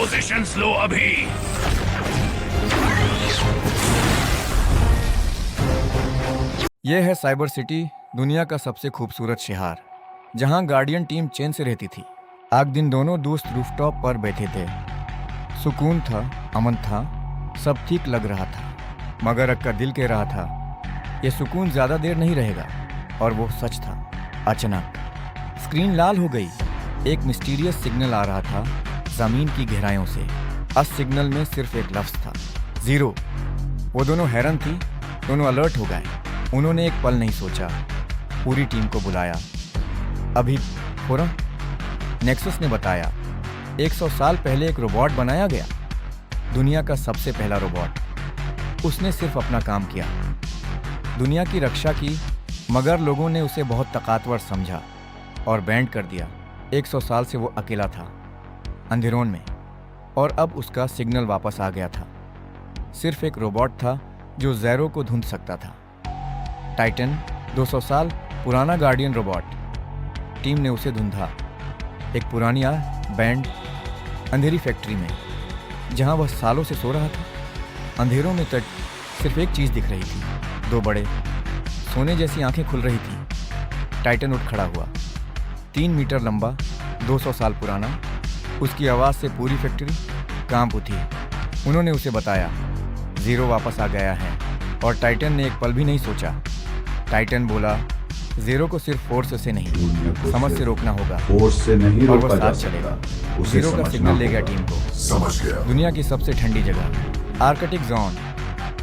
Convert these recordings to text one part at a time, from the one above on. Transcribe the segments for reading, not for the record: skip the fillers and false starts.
Positions लो अभी। यह है साइबर सिटी, दुनिया का सबसे खूबसूरत शहर, जहां गार्डियन टीम चैन से रहती थी। आज दिन दोनों दोस्त रूफटॉप पर बैठे थे। सुकून था, अमन था, सब ठीक लग रहा था। मगर अक्का दिल कह रहा था यह सुकून ज्यादा देर नहीं रहेगा, और वो सच था। अचानक स्क्रीन लाल हो गई। एक मिस्टीरियस सिग्नल आ रहा था जमीन की गहराइयों से। उस सिग्नल में सिर्फ एक लफ्ज था, 0। वो दोनों हैरान थी, दोनों अलर्ट हो गए। उन्होंने एक पल नहीं सोचा, पूरी टीम को बुलाया। अभी फौरन नेक्सस ने बताया, 100 साल पहले एक रोबोट बनाया गया, दुनिया का सबसे पहला रोबोट। उसने सिर्फ अपना काम किया, दुनिया की रक्षा की, मगर लोगों ने उसे बहुत ताकतवर समझा और बैंड कर दिया। 100 साल से वो अकेला था, अंधेरों में, और अब उसका सिग्नल वापस आ गया था। सिर्फ एक रोबोट था जो ज़ेरो को ढूंढ सकता था। टाइटन, 200 साल पुराना गार्डियन रोबोट। टीम ने उसे ढूंढा, एक पुरानी बैंड अंधेरी फैक्ट्री में, जहां वह सालों से सो रहा था। अंधेरों में तक सिर्फ एक चीज़ दिख रही थी, 2 बड़े सोने जैसी आंखें खुल रही थी। टाइटन उठ खड़ा हुआ, 3 मीटर लंबा, 200 साल पुराना। उसकी आवाज़ से पूरी फैक्ट्री कांप उठी। उन्होंने उसे बताया, 0 वापस आ गया है। और टाइटन ने एक पल भी नहीं सोचा। टाइटन बोला, 0 को सिर्फ फोर्स से नहीं, समझ से रोकना होगा। फोर्स से नहीं और रोका वो जा साथ चलेगा। सकता, उसे 0 का समझना सिग्नल ले गया होगा। टीम को। समझ गया। दुनिया की सबसे ठंडी जगह, आर्कटिक जोन,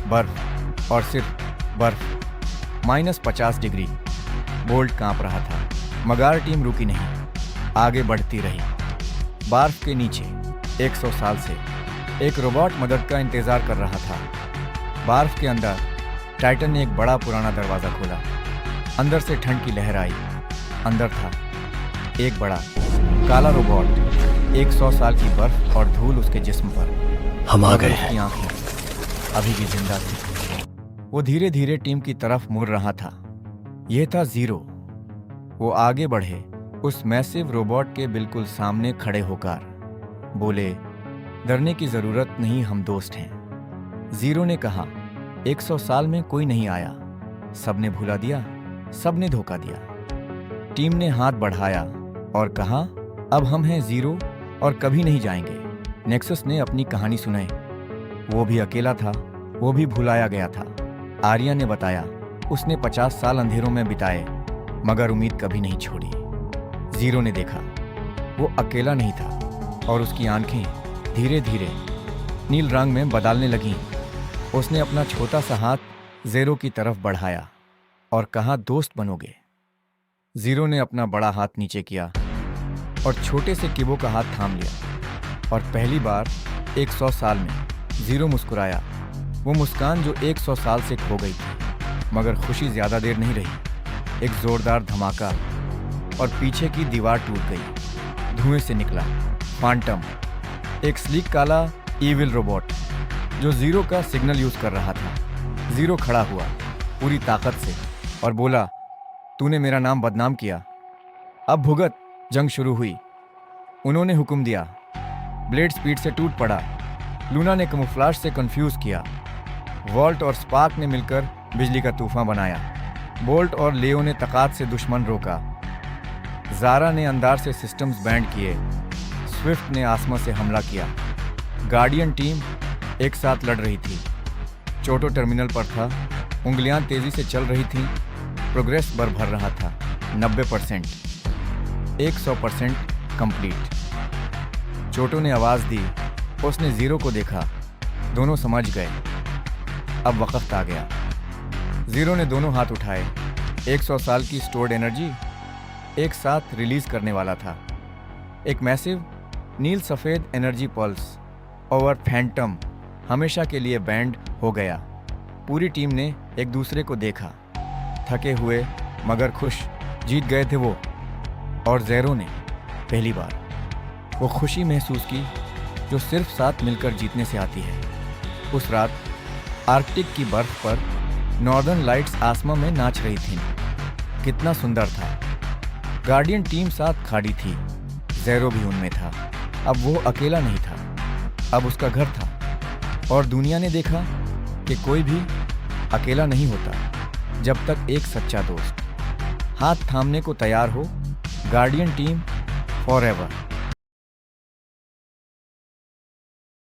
बर्फ और सिर्फ बर्फ, -50 डिग्री। बोल्ट कांप रहा था, मगर टीम रुकी नहीं, आगे बढ़ती रही। बर्फ के नीचे 100 साल से एक रोबोट मदद का इंतजार कर रहा था। बर्फ के अंदर टाइटन ने एक बड़ा पुराना दरवाजा खोला। अंदर से ठंड की लहर आई। अंदर था एक बड़ा काला रोबोट, 100 साल की बर्फ और धूल उसके जिस्म पर। हम आ गए उसकी आंखें अभी भी जिंदा थी। वो धीरे धीरे टीम की तरफ मुड़ रहा था। यह था 0। वो आगे बढ़े, उस मैसिव रोबोट के बिल्कुल सामने खड़े होकर बोले, डरने की जरूरत नहीं, हम दोस्त हैं। 0 ने कहा, 100 साल में कोई नहीं आया, सबने भुला दिया, सबने धोखा दिया। टीम ने हाथ बढ़ाया और कहा, अब हम हैं 0 और कभी नहीं जाएंगे। नेक्सस ने अपनी कहानी सुनाई। वो भी अकेला था, वो भी भुलाया गया था। आर्या ने बताया, उसने 50 साल अंधेरों में बिताए, मगर उम्मीद कभी नहीं छोड़ी। 0 ने देखा, वो अकेला नहीं था, और उसकी आंखें धीरे धीरे नील रंग में बदलने लगीं। उसने अपना छोटा सा हाथ 0 की तरफ बढ़ाया और कहा, दोस्त बनोगे। 0 ने अपना बड़ा हाथ नीचे किया और छोटे से किबो का हाथ थाम लिया। और पहली बार 100 साल में 0 मुस्कुराया। वो मुस्कान जो 100 साल से खो गई थी, मगर खुशी ज्यादा देर नहीं रही। एक जोरदार धमाका और पीछे की दीवार टूट गई। धुएं से निकला फैंटम, एक स्लीक काला ईविल रोबोट जो 0 का सिग्नल यूज कर रहा था। 0 खड़ा हुआ पूरी ताकत से और बोला, तूने मेरा नाम बदनाम किया, अब भुगत। जंग शुरू हुई। उन्होंने हुक्म दिया, ब्लेड स्पीड से टूट पड़ा। लूना ने कैमोफ्लेज से कंफ्यूज किया। वॉल्ट और स्पार्क ने मिलकर बिजली का तूफान बनाया। बोल्ट और लेओ ने ताकत से दुश्मन रोका। ज़ारा ने अंदार से सिस्टम्स बैंड किए। स्विफ्ट ने आसमा से हमला किया। गार्डियन टीम एक साथ लड़ रही थी। चोटो टर्मिनल पर था, उंगलियां तेजी से चल रही थीं। प्रोग्रेस बर भर रहा था, 90%, 100% कंप्लीट। चोटो ने आवाज़ दी, उसने 0 को देखा। दोनों समझ गए, अब वक्त आ गया। 0 ने दोनों हाथ उठाए। 100 साल की स्टोर्ड एनर्जी एक साथ रिलीज करने वाला था। एक मैसिव नील सफ़ेद एनर्जी पल्स ओवर फैंटम हमेशा के लिए बैंड हो गया। पूरी टीम ने एक दूसरे को देखा, थके हुए मगर खुश। जीत गए थे वो और 0 ने पहली बार वो खुशी महसूस की जो सिर्फ साथ मिलकर जीतने से आती है। उस रात आर्कटिक की बर्फ पर नॉर्दर्न लाइट्स आसमां में नाच रही थीं। कितना सुंदर था। गार्डियन टीम साथ खड़ी थी, ज़ेरो भी उनमें था। अब वो अकेला नहीं था, अब उसका घर था और दुनिया ने देखा कि कोई भी अकेला नहीं होता जब तक एक सच्चा दोस्त हाथ थामने को तैयार हो। Guardian team forever.